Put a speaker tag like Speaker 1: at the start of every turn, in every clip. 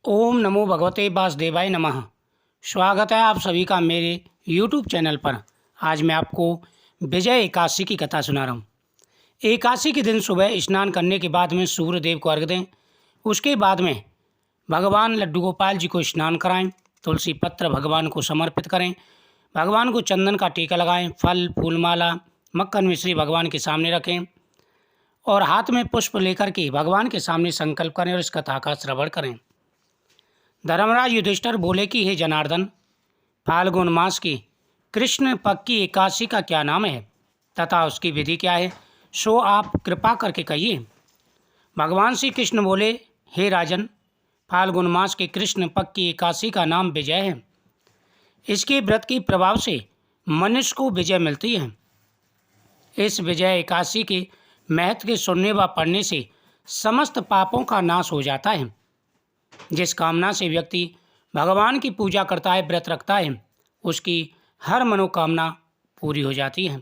Speaker 1: ओम नमो भगवते वासुदेवाय नमः। स्वागत है आप सभी का मेरे यूट्यूब चैनल पर। आज मैं आपको विजय एकादशी की कथा सुना रहा हूँ। एकादशी के दिन सुबह स्नान करने के बाद में सूर्य देव को अर्घ दें। उसके बाद में भगवान लड्डू गोपाल जी को स्नान कराएं। तुलसी पत्र भगवान को समर्पित करें। भगवान को चंदन का टीका लगाएं। फल फूलमाला मक्खन मिश्री भगवान के सामने रखें और हाथ में पुष्प लेकर के भगवान के सामने संकल्प करें और इस कथा का श्रवण करें। धर्मराज युधिष्ठिर बोले कि हे जनार्दन, फाल्गुन मास की कृष्ण पक्ष की एकादशी का क्या नाम है तथा उसकी विधि क्या है, सो आप कृपा करके कहिए। भगवान श्री कृष्ण बोले, हे राजन, फाल्गुन मास के कृष्ण पक्ष की एकादशी का नाम विजय है। इसके व्रत के प्रभाव से मनुष्य को विजय मिलती है। इस विजय एकादशी के महत्व के सुनने व पढ़ने से समस्त पापों का नाश हो जाता है। जिस कामना से व्यक्ति भगवान की पूजा करता है, व्रत रखता है, उसकी हर मनोकामना पूरी हो जाती है।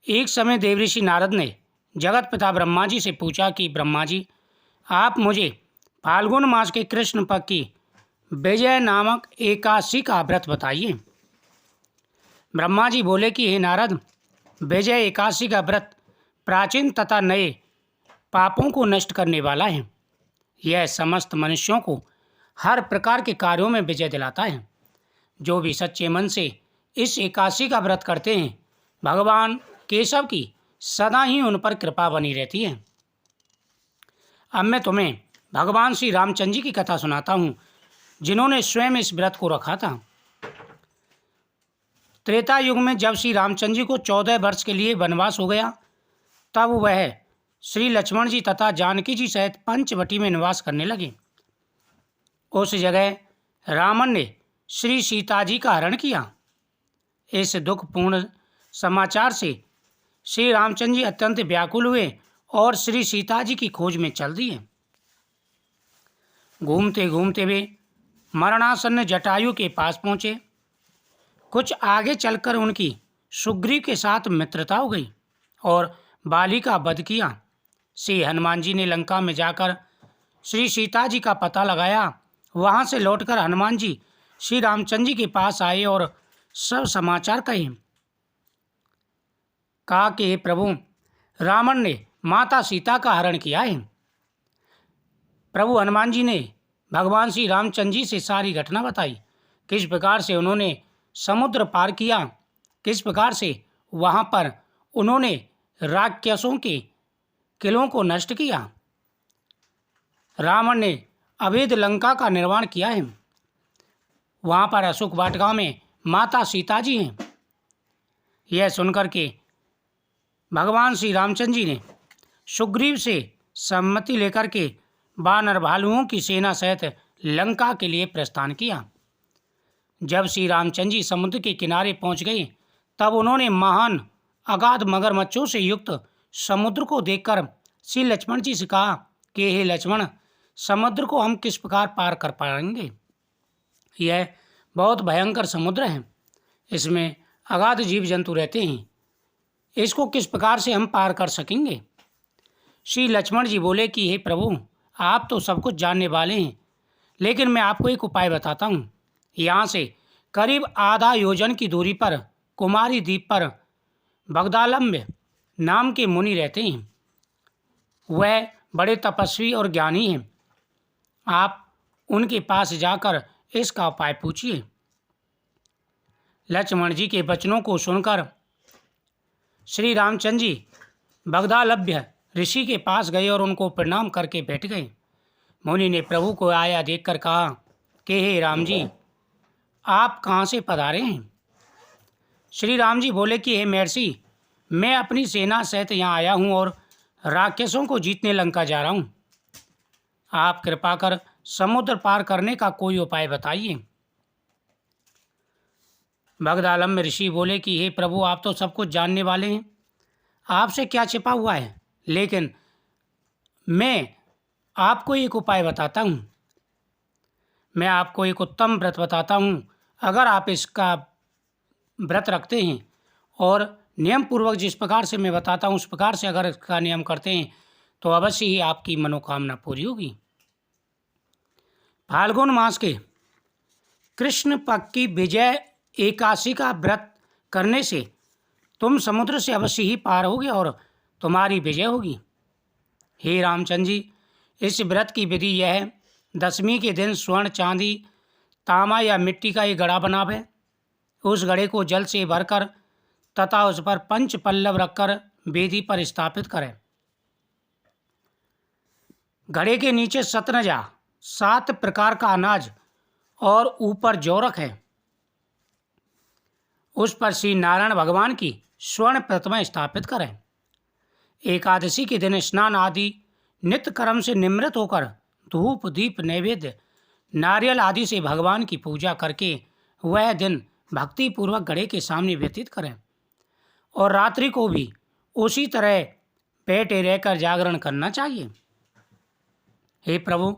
Speaker 1: एक समय देवऋषि नारद ने जगत पिता ब्रह्मा जी से पूछा कि ब्रह्मा जी, आप मुझे फाल्गुन मास के कृष्ण पक्ष की विजय नामक एकादशी का व्रत बताइए। ब्रह्मा जी बोले कि हे नारद, विजय एकादशी का व्रत प्राचीन तथा नए पापों को नष्ट करने वाला है। यह समस्त मनुष्यों को हर प्रकार के कार्यों में विजय दिलाता है। जो भी सच्चे मन से इस एकादशी का व्रत करते हैं, भगवान केशव की सदा ही उन पर कृपा बनी रहती है। अब मैं तुम्हें भगवान श्री रामचंद्र जी की कथा सुनाता हूँ, जिन्होंने स्वयं इस व्रत को रखा था। त्रेता युग में जब श्री रामचंद्र जी को 14 वर्ष के लिए वनवास हो गया, तब वह श्री लक्ष्मण जी तथा जानकी जी सहित पंचवटी में निवास करने लगे। उस जगह रावण ने श्री सीता जी का हरण किया। इस दुखपूर्ण समाचार से श्री रामचंद्र जी अत्यंत व्याकुल हुए और श्री सीता जी की खोज में चल दिए। घूमते घूमते वे मरणासन्न जटायु के पास पहुँचे। कुछ आगे चलकर उनकी सुग्रीव के साथ मित्रता हो गई और बाली का वध किया। श्री हनुमान जी ने लंका में जाकर श्री सीता जी का पता लगाया। वहां से लौटकर हनुमान जी श्री रामचंद्र जी के पास आए और सब समाचार कहे। कहा कि हे प्रभु, रावण ने माता सीता का हरण किया है। प्रभु हनुमान जी ने भगवान श्री रामचंद्र जी से सारी घटना बताई। किस प्रकार से उन्होंने समुद्र पार किया, किस प्रकार से वहां पर उन्होंने राक्षसों के किलों को नष्ट किया। रावण ने अवैध लंका का निर्माण किया है। वहां पर अशोक वाटिका में माता सीता जी हैं। यह सुनकर के भगवान श्री रामचंद्र जी ने सुग्रीव से सम्मति लेकर के वानर भालुओं की सेना सहित लंका के लिए प्रस्थान किया। जब श्री रामचंद्र जी समुद्र के किनारे पहुंच गए, तब उन्होंने महान अगाध मगरमच्छों से युक्त समुद्र को देखकर श्री लक्ष्मण जी से कहा कि हे लक्ष्मण, समुद्र को हम किस प्रकार पार कर पाएंगे। यह बहुत भयंकर समुद्र है। इसमें अगाध जीव जंतु रहते हैं। इसको किस प्रकार से हम पार कर सकेंगे। श्री लक्ष्मण जी बोले कि हे प्रभु, आप तो सब कुछ जानने वाले हैं, लेकिन मैं आपको एक उपाय बताता हूँ। यहाँ से करीब आधा योजन की दूरी पर कुमारी द्वीप पर बगदालम्ब नाम के मुनि रहते हैं। वह बड़े तपस्वी और ज्ञानी हैं। आप उनके पास जाकर इसका उपाय पूछिए। लक्ष्मण जी के वचनों को सुनकर श्री रामचंद्र जी बगदालभ्य ऋषि के पास गए और उनको प्रणाम करके बैठ गए। मुनि ने प्रभु को आया देखकर कहा कि हे राम जी, आप कहाँ से पधारे हैं। श्री राम जी बोले कि हे महर्षि, मैं अपनी सेना सहित यहाँ आया हूँ और राक्षसों को जीतने लंका जा रहा हूँ। आप कृपा कर समुद्र पार करने का कोई उपाय बताइए। बगदालम्ब ऋषि बोले कि हे प्रभु, आप तो सब कुछ जानने वाले हैं, आपसे क्या छिपा हुआ है। लेकिन मैं आपको एक उपाय बताता हूँ। मैं आपको एक उत्तम व्रत बताता हूँ। अगर आप इसका व्रत रखते हैं और नियम पूर्वक जिस प्रकार से मैं बताता हूँ उस प्रकार से अगर इसका नियम करते हैं, तो अवश्य ही आपकी मनोकामना पूरी होगी। फाल्गुन मास के कृष्ण पक्ष की विजय एकादशी का व्रत करने से तुम समुद्र से अवश्य ही पार होगे और तुम्हारी विजय होगी। हे रामचंद्र जी, इस व्रत की विधि यह है। दशमी के दिन स्वर्ण, चांदी, तांबा या मिट्टी का एक घड़ा बनावे। उस घड़े को जल से भरकर तथा उस पर पंच पल्लव रखकर वेदी पर स्थापित करें। घड़े के नीचे सतनजा 7 प्रकार का अनाज और ऊपर जौ रखें। उस पर श्री नारायण भगवान की स्वर्ण प्रतिमा स्थापित करें। एकादशी के दिन स्नान आदि नित्य कर्म से निवृत्त होकर धूप, दीप, नैवेद्य, नारियल आदि से भगवान की पूजा करके वह दिन भक्ति पूर्वक घड़े के सामने व्यतीत करें और रात्रि को भी उसी तरह बैठे रहकर जागरण करना चाहिए। हे प्रभु,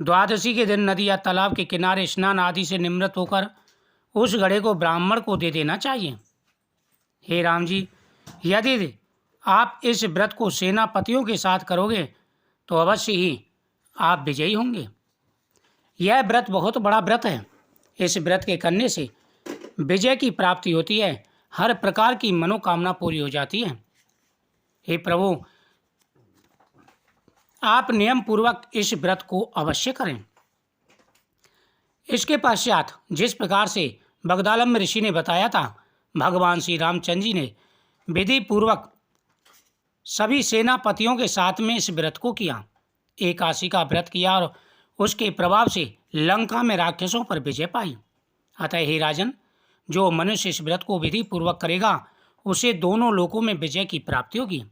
Speaker 1: द्वादशी के दिन नदी या तालाब के किनारे स्नान आदि से निवृत्त होकर उस घड़े को ब्राह्मण को दे देना चाहिए। हे राम जी, यदि आप इस व्रत को सेनापतियों के साथ करोगे तो अवश्य ही आप विजयी होंगे। यह व्रत बहुत बड़ा व्रत है। इस व्रत के करने से विजय की प्राप्ति होती है, हर प्रकार की मनोकामना पूरी हो जाती है। हे प्रभु, आप नियम पूर्वक इस व्रत को अवश्य करें। इसके पश्चात जिस प्रकार से बगदालम ऋषि ने बताया था, भगवान श्री रामचंद्र जी ने विधि पूर्वक सभी सेनापतियों के साथ में इस व्रत को किया। एकादशी का व्रत किया और उसके प्रभाव से लंका में राक्षसों पर विजय पाई। अतः हे राजन, जो मनुष्य इस व्रत को विधि पूर्वक करेगा उसे दोनों लोकों में विजय की प्राप्ति होगी।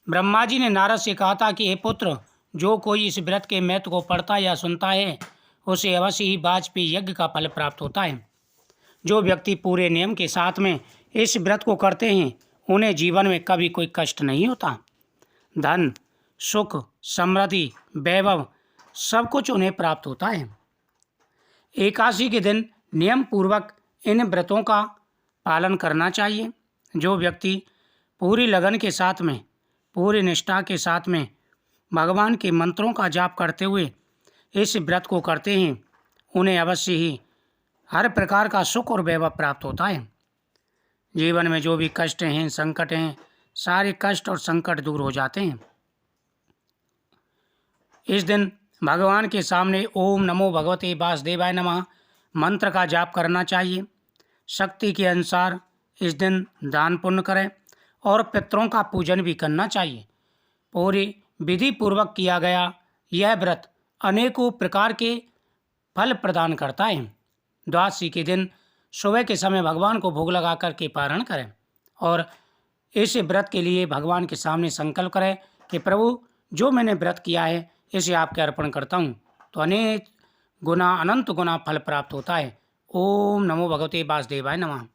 Speaker 1: ब्रह्मा जी ने नारद से कहा था कि हे पुत्र, जो कोई इस व्रत के महत्व को पढ़ता या सुनता है उसे अवश्य ही वाजपेयी यज्ञ का फल प्राप्त होता है। जो व्यक्ति पूरे नियम के साथ में इस व्रत को करते हैं उन्हें जीवन में कभी कोई कष्ट नहीं होता। धन, सुख, समृद्धि, वैभव सब कुछ उन्हें प्राप्त होता है। एकादशी के दिन नियम पूर्वक इन व्रतों का पालन करना चाहिए। जो व्यक्ति पूरी लगन के साथ में, पूरी निष्ठा के साथ में भगवान के मंत्रों का जाप करते हुए इस व्रत को करते हैं उन्हें अवश्य ही हर प्रकार का सुख और वैभव प्राप्त होता है। जीवन में जो भी कष्ट हैं, संकट हैं, सारे कष्ट और संकट दूर हो जाते हैं। इस दिन भगवान के सामने ओम नमो भगवते वासुदेवाय नमः मंत्र का जाप करना चाहिए। शक्ति के अनुसार इस दिन दान पुण्य करें और पितरों का पूजन भी करना चाहिए। पूरी विधि पूर्वक किया गया यह व्रत अनेकों प्रकार के फल प्रदान करता है। द्वादशी के दिन सुबह के समय भगवान को भोग लगा करके पारण करें और इस व्रत के लिए भगवान के सामने संकल्प करें कि प्रभु, जो मैंने व्रत किया है इसे आपके अर्पण करता हूँ, तो अनेक गुना, अनंत गुना फल प्राप्त होता है। ओम नमो भगवते वासुदेवाय नमः।